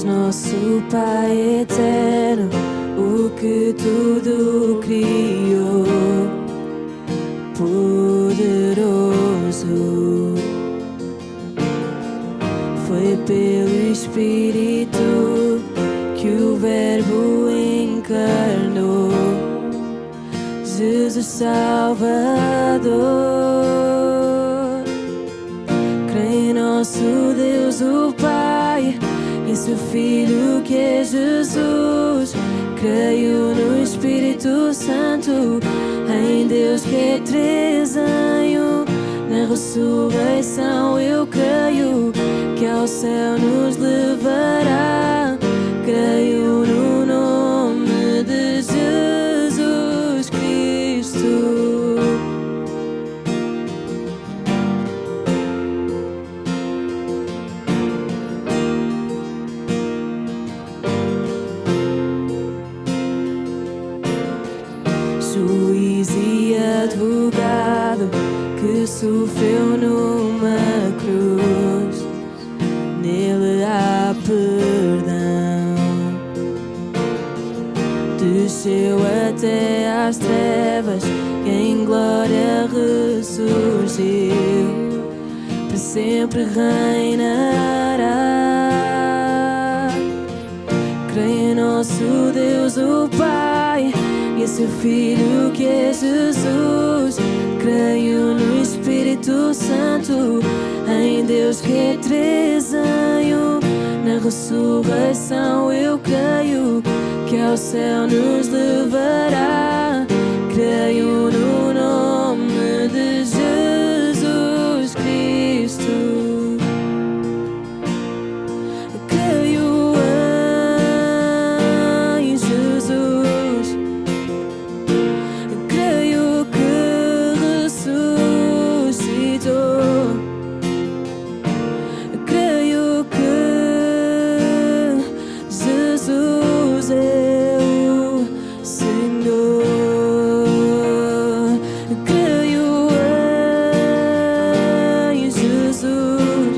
nosso Pai eterno, o que tudo criou, poderoso. Foi pelo Espírito que o Verbo encarnou, Jesus Salvador. Creio em nosso Deus o Pai, em seu Filho que é Jesus. Creio no Espírito Santo, em Deus que é trezenho. Na ressurreição eu creio, que ao céu nos levará. Creio no nome de Jesus Cristo. Juiz e advogado que sofreu numa cruz, nele há perdão. Desceu até às trevas, que em glória ressurgiu, para sempre reinará. Creio em nosso Deus o Pai, e em seu Filho que é Jesus. Creio no Espírito Santo, em Deus que é trezenho. Na ressurreição eu creio, que ao céu nos levará. Creio no nome de Jesus Cristo. Creio em Jesus. Creio que ressuscitou. Creio que Jesus é o Senhor. Creio em Jesus.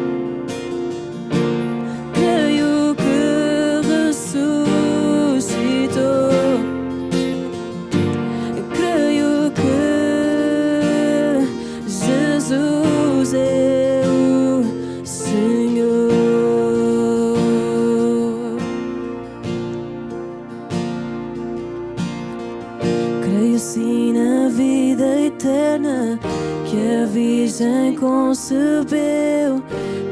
Creio que ressuscitou. Creio que Jesus é o Senhor. Creio sim na vida eterna que a Virgem concebeu.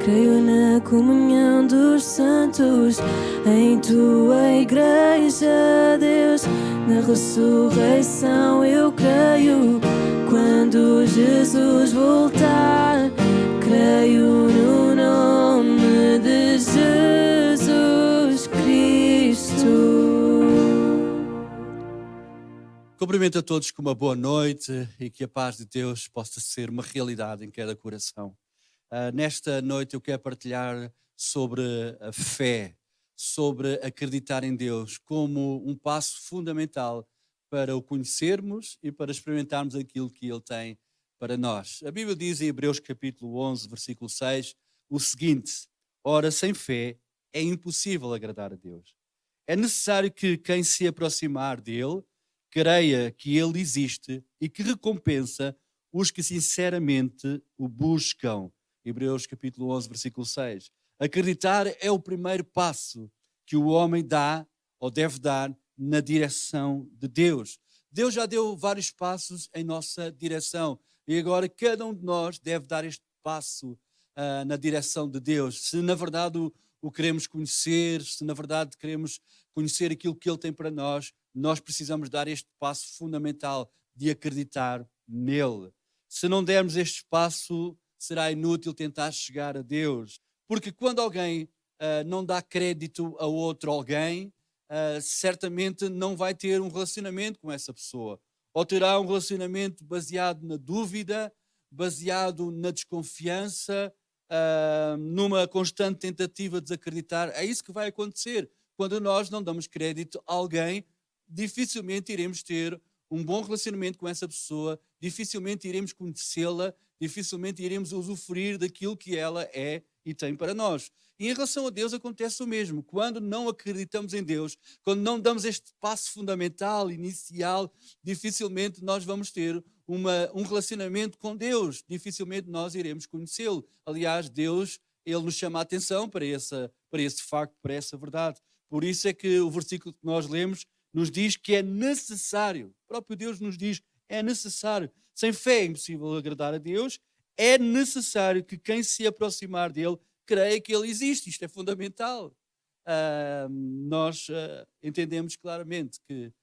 Creio na comunhão dos santos, em tua igreja, Deus. Na ressurreição eu creio, quando Jesus voltar. Creio no nome de Jesus Cristo. Cumprimento a todos com uma boa noite e que a paz de Deus possa ser uma realidade em cada coração. Nesta noite eu quero partilhar sobre a fé, sobre acreditar em Deus como um passo fundamental para o conhecermos e para experimentarmos aquilo que Ele tem para nós. A Bíblia diz em Hebreus capítulo 11, versículo 6, o seguinte: ora, sem fé é impossível agradar a Deus. É necessário que quem se aproximar dele creia que ele existe e que recompensa os que sinceramente o buscam. Hebreus capítulo 11, versículo 6. Acreditar é o primeiro passo que o homem dá ou deve dar na direção de Deus. Deus já deu vários passos em nossa direção e agora cada um de nós deve dar este passo na direção de Deus. Se na verdade o queremos conhecer, se na verdade queremos conhecer aquilo que Ele tem para nós, nós precisamos dar este passo fundamental de acreditar nele. Se não dermos este passo, será inútil tentar chegar a Deus. Porque quando alguém não dá crédito a outro alguém, certamente não vai ter um relacionamento com essa pessoa. Ou terá um relacionamento baseado na dúvida, baseado na desconfiança, numa constante tentativa de desacreditar. É isso que vai acontecer. Quando nós não damos crédito a alguém, dificilmente iremos ter um bom relacionamento com essa pessoa, dificilmente iremos conhecê-la, dificilmente iremos usufruir daquilo que ela é e tem para nós. E em relação a Deus acontece o mesmo. Quando não acreditamos em Deus, quando não damos este passo fundamental, inicial, dificilmente nós vamos ter um relacionamento com Deus. Dificilmente nós iremos conhecê-lo. Aliás, Deus, Ele nos chama a atenção para esse facto, para essa verdade. Por isso é que o versículo que nós lemos nos diz que é necessário. O próprio Deus nos diz, é necessário. Sem fé é impossível agradar a Deus. É necessário que quem se aproximar dele creia que ele existe. Isto é fundamental. Nós entendemos claramente que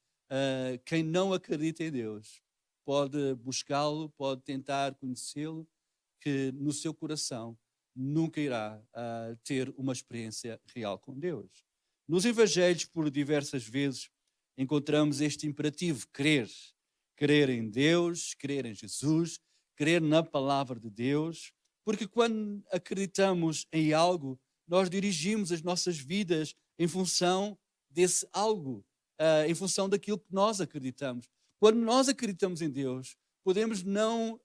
quem não acredita em Deus pode buscá-lo, pode tentar conhecê-lo, que no seu coração nunca irá ter uma experiência real com Deus. Nos Evangelhos, por diversas vezes, encontramos este imperativo: crer. Crer em Deus, crer em Jesus, crer na palavra de Deus, porque quando acreditamos em algo, nós dirigimos as nossas vidas em função desse algo, em função daquilo que nós acreditamos. Quando nós acreditamos em Deus, podemos não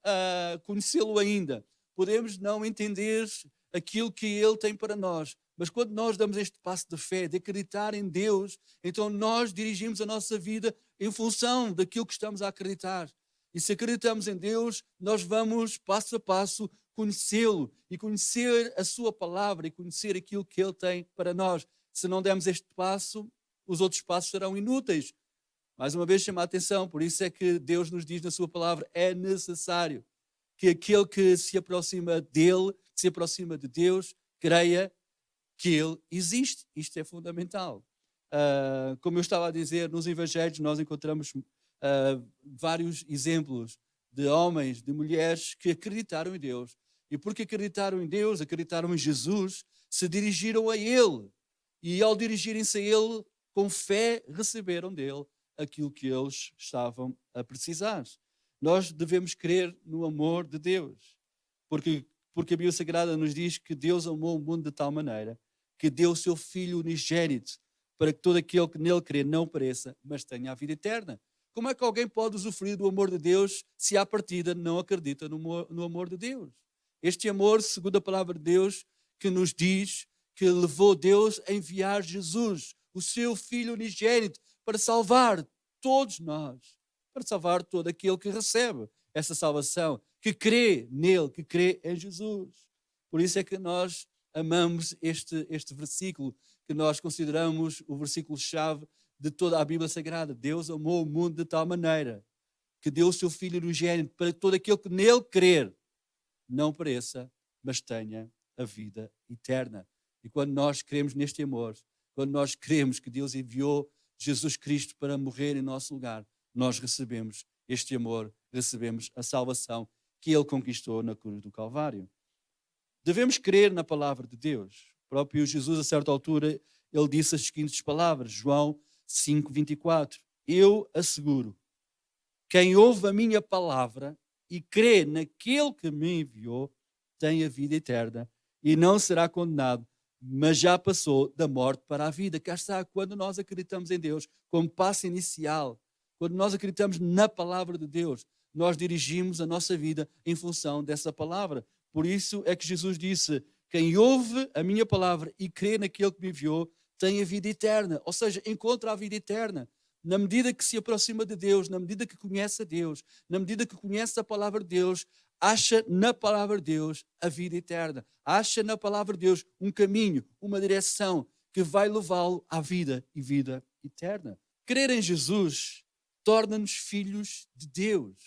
conhecê-lo ainda, podemos não entender aquilo que Ele tem para nós, mas quando nós damos este passo de fé, de acreditar em Deus, então nós dirigimos a nossa vida em função daquilo que estamos a acreditar. E se acreditamos em Deus, nós vamos passo a passo conhecê-lo e conhecer a sua palavra e conhecer aquilo que Ele tem para nós. Se não dermos este passo, os outros passos serão inúteis. Mais uma vez chama a atenção, por isso é que Deus nos diz na sua palavra, é necessário que aquele que se aproxima dele, que se aproxima de Deus, creia que Ele existe. Isto é fundamental. Como eu estava a dizer, nos Evangelhos nós encontramos vários exemplos de homens, de mulheres que acreditaram em Deus. E porque acreditaram em Deus, acreditaram em Jesus, se dirigiram a Ele. E ao dirigirem-se a Ele, com fé, receberam dele aquilo que eles estavam a precisar. Nós devemos crer no amor de Deus. Porque a Bíblia Sagrada nos diz que Deus amou o mundo de tal maneira que deu o seu Filho unigênito para que todo aquele que nele crê não pereça, mas tenha a vida eterna. Como é que alguém pode usufruir do amor de Deus se à partida não acredita no amor de Deus? Este amor, segundo a palavra de Deus, que nos diz que levou Deus a enviar Jesus, o seu Filho unigênito, para salvar todos nós, para salvar todo aquele que recebe essa salvação, que crê nele, que crê em Jesus. Por isso é que nós amamos este versículo, que nós consideramos o versículo-chave de toda a Bíblia Sagrada. Deus amou o mundo de tal maneira que deu o seu Filho unigênito para todo aquele que nele crer não pereça, mas tenha a vida eterna. E quando nós cremos neste amor, quando nós cremos que Deus enviou Jesus Cristo para morrer em nosso lugar, nós recebemos este amor, recebemos a salvação que Ele conquistou na cruz do Calvário. Devemos crer na palavra de Deus. O próprio Jesus, a certa altura, Ele disse as seguintes palavras, João 5:24. Eu asseguro, quem ouve a minha palavra e crê naquele que me enviou, tem a vida eterna e não será condenado, mas já passou da morte para a vida. Cá está, quando nós acreditamos em Deus, como passo inicial, quando nós acreditamos na palavra de Deus, nós dirigimos a nossa vida em função dessa palavra. Por isso é que Jesus disse, quem ouve a minha palavra e crê naquele que me enviou, tem a vida eterna. Ou seja, encontra a vida eterna. Na medida que se aproxima de Deus, na medida que conhece a Deus, na medida que conhece a palavra de Deus, acha na palavra de Deus a vida eterna. Acha na palavra de Deus um caminho, uma direção que vai levá-lo à vida e vida eterna. Crer em Jesus torna-nos filhos de Deus.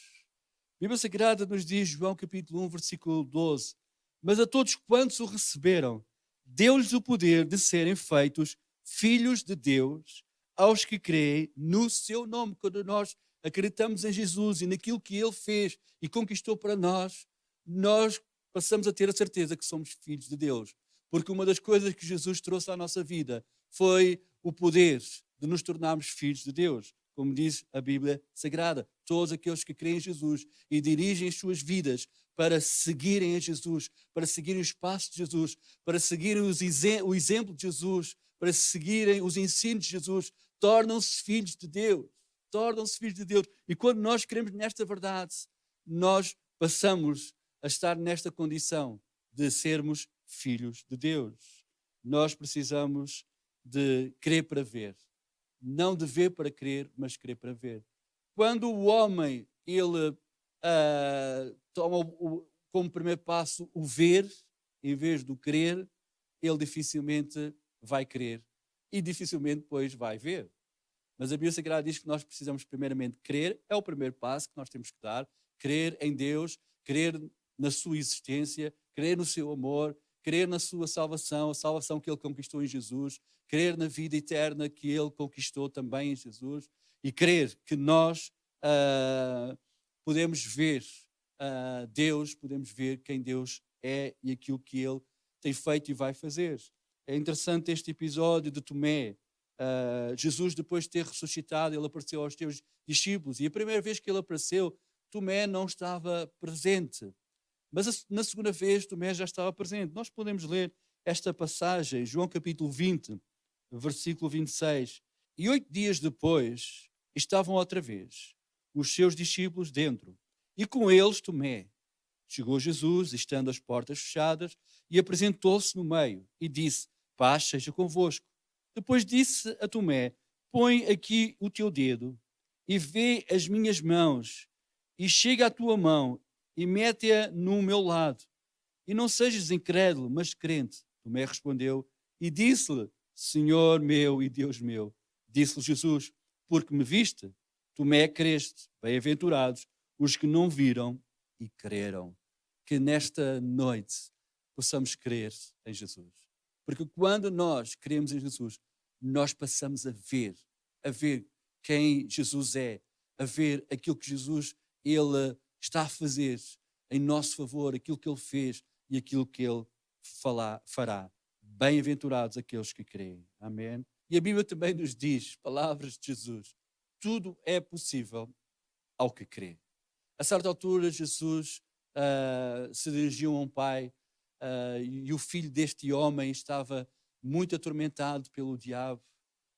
A Bíblia Sagrada nos diz, João capítulo 1, versículo 12, mas a todos quantos o receberam, deu-lhes o poder de serem feitos filhos de Deus, aos que creem no seu nome. Quando nós acreditamos em Jesus e naquilo que Ele fez e conquistou para nós, nós passamos a ter a certeza que somos filhos de Deus. Porque uma das coisas que Jesus trouxe à nossa vida foi o poder de nos tornarmos filhos de Deus. Como diz a Bíblia Sagrada, todos aqueles que creem em Jesus e dirigem as suas vidas para seguirem a Jesus, para seguirem os passos de Jesus, para seguirem o exemplo de Jesus, para seguirem os ensinos de Jesus, tornam-se filhos de Deus. Tornam-se filhos de Deus. E quando nós cremos nesta verdade, nós passamos a estar nesta condição de sermos filhos de Deus. Nós precisamos de crer para ver. Não de ver para crer, mas crer para ver. Quando o homem, ele toma como primeiro passo o ver, em vez do crer, ele dificilmente vai crer. E dificilmente depois vai ver. Mas a Bíblia Sagrada diz que nós precisamos primeiramente crer, é o primeiro passo que nós temos que dar. Crer em Deus, crer na sua existência, crer no seu amor, crer na sua salvação, a salvação que ele conquistou em Jesus, crer na vida eterna que ele conquistou também em Jesus e crer que nós podemos ver Deus, podemos ver quem Deus é e aquilo que ele tem feito e vai fazer. É interessante este episódio de Tomé. Jesus, depois de ter ressuscitado, ele apareceu aos seus discípulos e a primeira vez que ele apareceu, Tomé não estava presente. Mas na segunda vez, Tomé já estava presente. Nós podemos ler esta passagem, João capítulo 20, versículo 26. E 8 dias depois, estavam outra vez os seus discípulos dentro. E com eles Tomé. Chegou Jesus, estando as portas fechadas, e apresentou-se no meio e disse: paz seja convosco. Depois disse a Tomé: põe aqui o teu dedo e vê as minhas mãos, e chega a tua mão e mete-a no meu lado. E não sejas incrédulo, mas crente. Tomé respondeu e disse-lhe: Senhor meu e Deus meu. Disse-lhe Jesus: porque me viste, Tomé creste. Bem-aventurados os que não viram e creram. Que nesta noite possamos crer em Jesus. Porque quando nós cremos em Jesus, nós passamos a ver quem Jesus é, a ver aquilo que Jesus ele está a fazer em nosso favor, aquilo que ele fez e aquilo que ele fará. Bem-aventurados aqueles que creem. Amém? E a Bíblia também nos diz, palavras de Jesus, tudo é possível ao que crê. A certa altura, Jesus se dirigiu a um pai e o filho deste homem estava muito atormentado pelo diabo.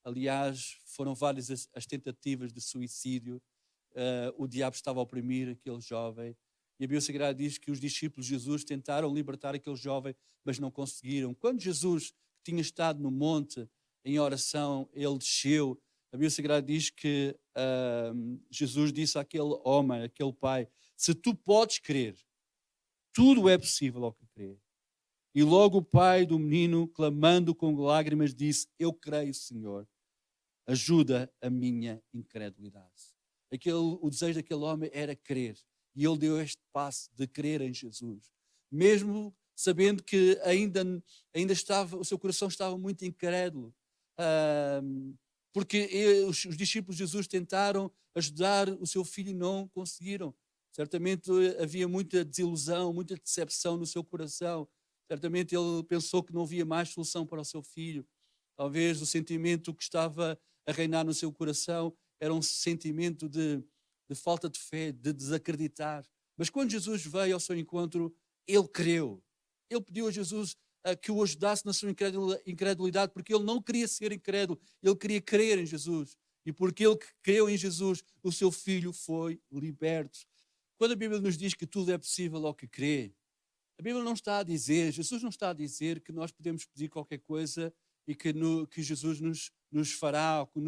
Aliás, foram várias as tentativas de suicídio. O diabo estava a oprimir aquele jovem. E a Bíblia Sagrada diz que os discípulos de Jesus tentaram libertar aquele jovem, mas não conseguiram. Quando Jesus tinha estado no monte em oração, ele desceu. A Bíblia Sagrada diz que Jesus disse àquele homem, àquele pai: se tu podes crer, tudo é possível ao que crê. E logo o pai do menino, clamando com lágrimas, disse: eu creio, Senhor, ajuda a minha incredulidade. O desejo daquele homem era crer. E ele deu este passo de crer em Jesus. Mesmo sabendo que ainda estava, o seu coração estava muito incrédulo. Porque os discípulos de Jesus tentaram ajudar o seu filho e não conseguiram. Certamente havia muita desilusão, muita decepção no seu coração. Certamente ele pensou que não havia mais solução para o seu filho. Talvez o sentimento que estava a reinar no seu coração era um sentimento de falta de fé, de desacreditar. Mas quando Jesus veio ao seu encontro, ele creu. Ele pediu a Jesus que o ajudasse na sua incredulidade, porque ele não queria ser incrédulo, ele queria crer em Jesus. E porque ele creu em Jesus, o seu filho foi liberto. Quando a Bíblia nos diz que tudo é possível ao que crê, a Bíblia não está a dizer, Jesus não está a dizer que nós podemos pedir qualquer coisa e que Jesus nos fará, ou que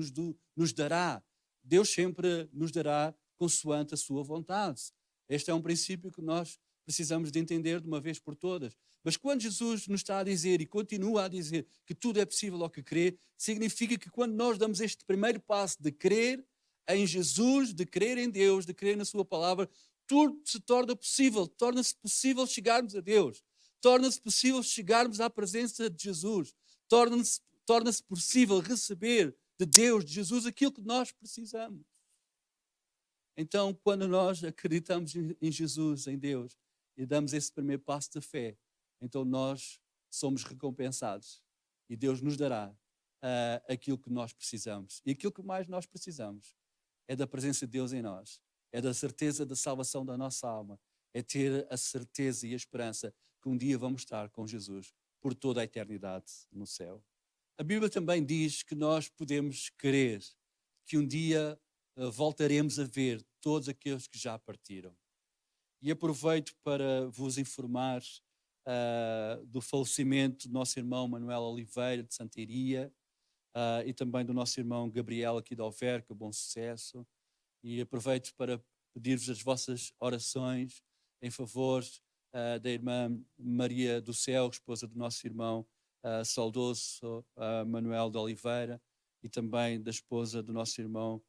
nos dará. Deus sempre nos dará consoante a sua vontade. Este é um princípio que nós precisamos de entender de uma vez por todas. Mas quando Jesus nos está a dizer e continua a dizer que tudo é possível ao que crê, significa que quando nós damos este primeiro passo de crer em Jesus, de crer em Deus, de crer na sua palavra, tudo se torna possível. Torna-se possível chegarmos a Deus. Torna-se possível chegarmos à presença de Jesus. Torna-se possível receber de Deus, de Jesus, aquilo que nós precisamos. Então, quando nós acreditamos em Jesus, em Deus, e damos esse primeiro passo de fé, então nós somos recompensados e Deus nos dará aquilo que nós precisamos. E aquilo que mais nós precisamos é da presença de Deus em nós, é da certeza da salvação da nossa alma, é ter a certeza e a esperança que um dia vamos estar com Jesus por toda a eternidade no céu. A Bíblia também diz que nós podemos crer que um dia voltaremos a ver todos aqueles que já partiram. E aproveito para vos informar do falecimento do nosso irmão Manuel Oliveira, de Santiria, e também do nosso irmão Gabriel, aqui de Alverca, Bom Sucesso. E aproveito para pedir-vos as vossas orações em favor da irmã Maria do Céu, esposa do nosso irmão saudoso Manuel de Oliveira, e também da esposa do nosso irmão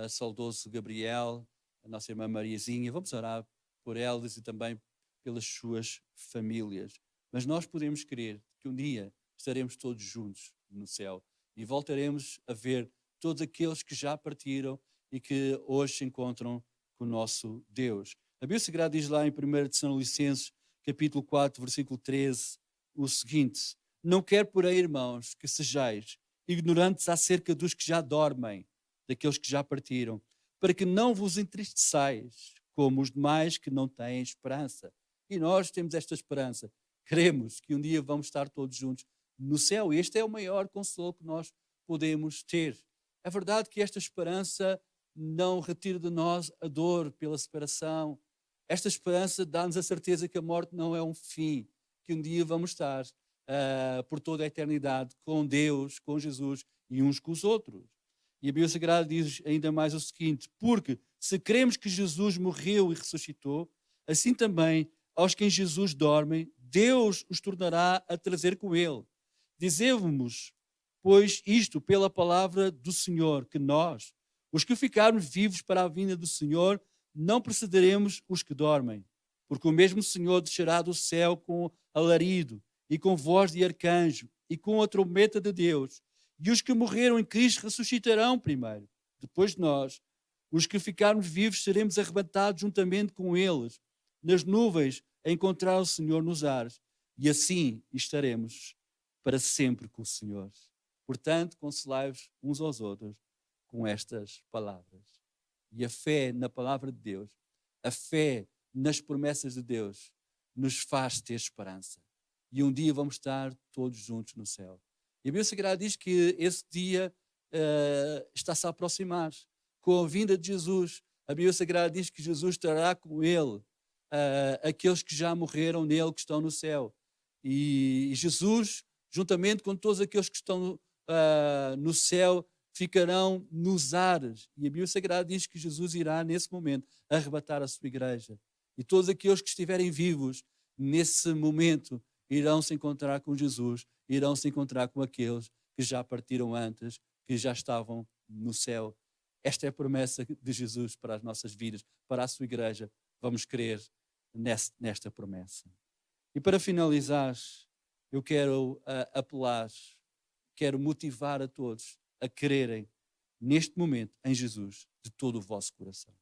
saudoso Gabriel, a nossa irmã Mariazinha. Vamos orar por elas e também pelas suas famílias. Mas nós podemos crer que um dia estaremos todos juntos no céu e voltaremos a ver todos aqueles que já partiram e que hoje se encontram com o nosso Deus. A Bíblia Sagrada diz lá em 1 Tessalonicenses, capítulo 4, versículo 13, o seguinte: não quero, porém, irmãos, que sejais ignorantes acerca dos que já dormem, daqueles que já partiram, para que não vos entristeçais, como os demais que não têm esperança. E nós temos esta esperança. Queremos que um dia vamos estar todos juntos no céu. E este é o maior consolo que nós podemos ter. É verdade que esta esperança não retira de nós a dor pela separação. Esta esperança dá-nos a certeza que a morte não é um fim, que um dia vamos estar por toda a eternidade com Deus, com Jesus e uns com os outros. E a Bíblia Sagrada diz ainda mais o seguinte: porque se cremos que Jesus morreu e ressuscitou, assim também aos que em Jesus dormem, Deus os tornará a trazer com ele. Dizemos, pois, isto pela palavra do Senhor, que nós, os que ficarmos vivos para a vinda do Senhor, não precederemos os que dormem. Porque o mesmo Senhor descerá do céu com alarido, e com voz de arcanjo, e com a trombeta de Deus. E os que morreram em Cristo ressuscitarão primeiro. Depois de nós, os que ficarmos vivos, seremos arrebatados juntamente com eles, nas nuvens, a encontrar o Senhor nos ares. E assim estaremos para sempre com o Senhor. Portanto, consolai-vos uns aos outros com estas palavras. E a fé na palavra de Deus, a fé nas promessas de Deus, nos faz ter esperança. E um dia vamos estar todos juntos no céu. E a Bíblia Sagrada diz que esse dia está-se a aproximar. Com a vinda de Jesus, a Bíblia Sagrada diz que Jesus estará com ele, aqueles que já morreram nele, que estão no céu. E Jesus, juntamente com todos aqueles que estão no céu, ficarão nos ares. E a Bíblia Sagrada diz que Jesus irá, nesse momento, arrebatar a sua igreja. E todos aqueles que estiverem vivos nesse momento irão se encontrar com Jesus, irão se encontrar com aqueles que já partiram antes, que já estavam no céu. Esta é a promessa de Jesus para as nossas vidas, para a sua igreja. Vamos crer nesta promessa. E para finalizar, eu quero apelar, quero motivar a todos a crerem neste momento em Jesus de todo o vosso coração.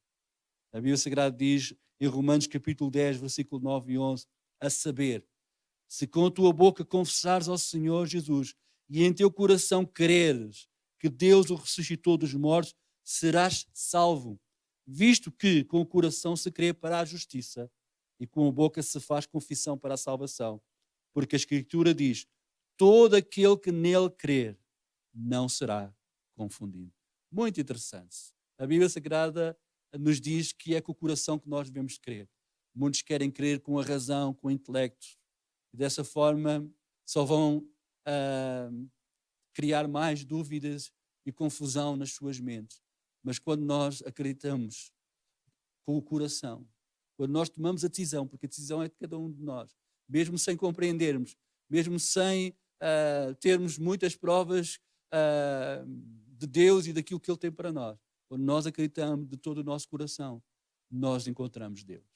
A Bíblia Sagrada diz em Romanos capítulo 10, versículo 9 e 11, a saber, se com a tua boca confessares ao Senhor Jesus e em teu coração creres que Deus o ressuscitou dos mortos, serás salvo, visto que com o coração se crê para a justiça e com a boca se faz confissão para a salvação. Porque a Escritura diz, todo aquele que nele crer não será confundido. Muito interessante. A Bíblia Sagrada nos diz que é com o coração que nós devemos crer. Muitos querem crer com a razão, com o intelecto. E dessa forma só vão criar mais dúvidas e confusão nas suas mentes. Mas quando nós acreditamos com o coração, quando nós tomamos a decisão, porque a decisão é de cada um de nós, mesmo sem compreendermos, mesmo sem termos muitas provas de Deus e daquilo que Ele tem para nós, quando nós acreditamos de todo o nosso coração, nós encontramos Deus.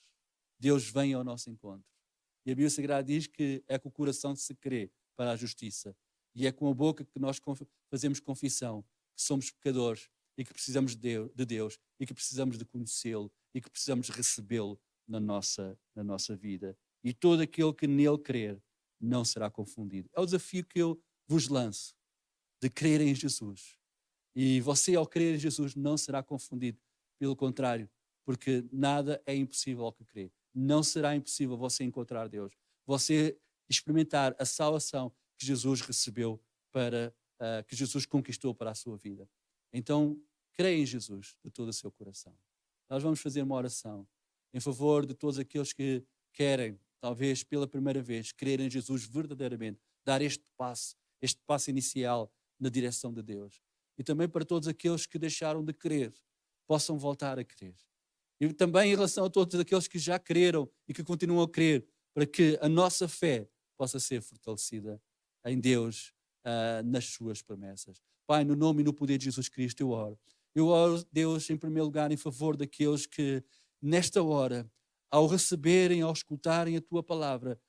Deus vem ao nosso encontro. E a Bíblia Sagrada diz que é com o coração que se crê para a justiça. E é com a boca que nós fazemos confissão que somos pecadores e que precisamos de Deus e que precisamos de conhecê-lo e que precisamos recebê-lo na nossa vida. E todo aquele que nele crer não será confundido. É o desafio que eu vos lanço, de crer em Jesus. E você, ao crer em Jesus, não será confundido. Pelo contrário, porque nada é impossível ao que crê. Não será impossível você encontrar Deus. Você experimentar a salvação que Jesus recebeu, que Jesus conquistou para a sua vida. Então, creia em Jesus de todo o seu coração. Nós vamos fazer uma oração em favor de todos aqueles que querem talvez pela primeira vez, crer em Jesus verdadeiramente, dar este passo inicial na direção de Deus. E também para todos aqueles que deixaram de crer, possam voltar a crer. E também em relação a todos aqueles que já creram e que continuam a crer, para que a nossa fé possa ser fortalecida em Deus, nas suas promessas. Pai, no nome e no poder de Jesus Cristo, eu oro. Eu oro, Deus, em primeiro lugar, em favor daqueles que, nesta hora, ao receberem, ao escutarem a Tua palavra,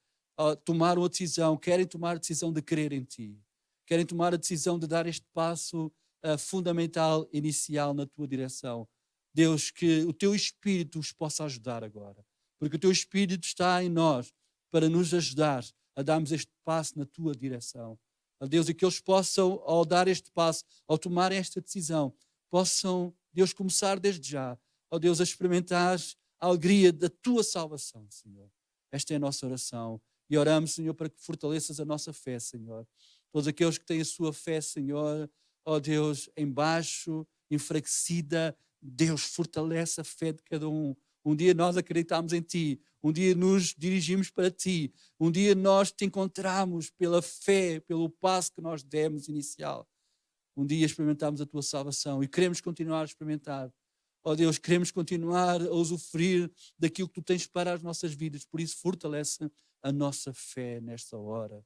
tomaram a decisão, querem tomar a decisão de crer em Ti. Querem tomar a decisão de dar este passo fundamental, inicial na Tua direção. Deus, que o Teu Espírito os possa ajudar agora. Porque o Teu Espírito está em nós para nos ajudar a darmos este passo na Tua direção. Ó Deus, e que eles possam, ao dar este passo, ao tomarem esta decisão, possam, Deus, começar desde já, ó Deus, a experimentar a alegria da Tua salvação, Senhor. Esta é a nossa oração. E oramos, Senhor, para que fortaleças a nossa fé, Senhor. Todos aqueles que têm a sua fé, Senhor, ó Deus, em baixo, enfraquecida, Deus, fortalece a fé de cada um. Um dia nós acreditamos em Ti, um dia nos dirigimos para Ti, um dia nós Te encontramos pela fé, pelo passo que nós demos inicial. Um dia experimentamos a Tua salvação e queremos continuar a experimentar. Ó Deus, queremos continuar a usufruir daquilo que Tu tens para as nossas vidas, por isso fortalece a nossa fé nesta hora.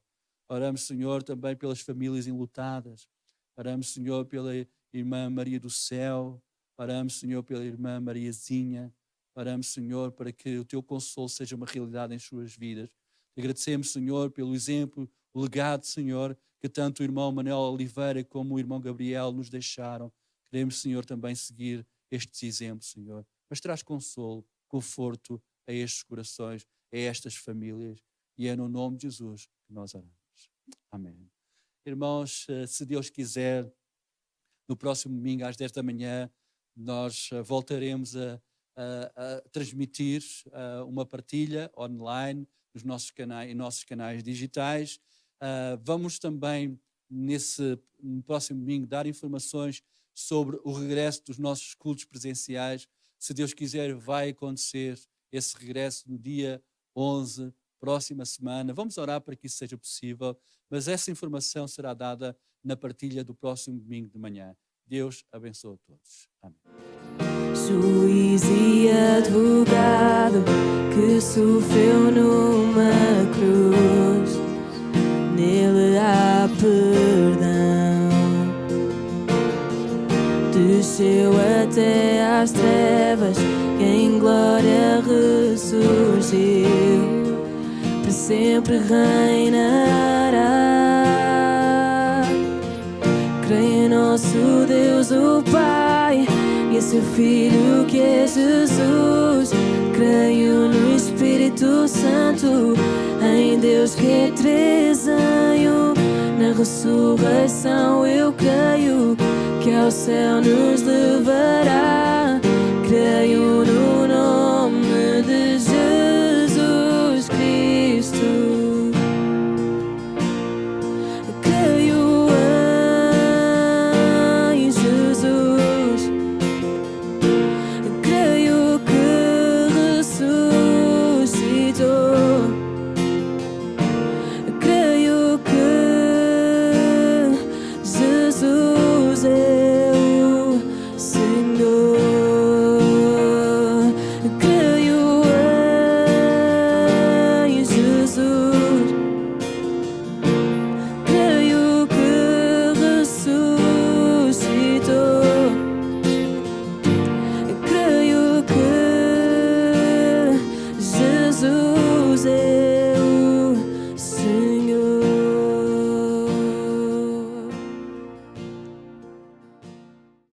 Oramos, Senhor, também pelas famílias enlutadas. Oramos, Senhor, pela irmã Maria do Céu. Oramos, Senhor, pela irmã Mariazinha. Oramos, Senhor, para que o Teu consolo seja uma realidade em suas vidas. Agradecemos, Senhor, pelo exemplo, o legado, Senhor, que tanto o irmão Manuel Oliveira como o irmão Gabriel nos deixaram. Queremos, Senhor, também seguir estes exemplos, Senhor. Mas traz consolo, conforto a estes corações, a estas famílias. E é no nome de Jesus que nós oramos. Amém. Irmãos, se Deus quiser, no próximo domingo às 10 da manhã, nós voltaremos a transmitir uma partilha online nos nossos canais digitais. Vamos também, no próximo domingo, dar informações sobre o regresso dos nossos cultos presenciais. Se Deus quiser, vai acontecer esse regresso no dia 11, próxima semana. Vamos orar para que isso seja possível, mas essa informação será dada na partilha do próximo domingo de manhã. Deus abençoe a todos. Amém. Juiz e advogado que sofreu numa cruz, nele há perdão. Desceu até às trevas, que em glória ressurgiu, para sempre reinará. Creio em nosso Deus, o Pai, e em seu Filho que é Jesus. Creio no Espírito Santo, em Deus que é três em um. Na ressurreição eu creio, que ao céu nos levará. Creio no nome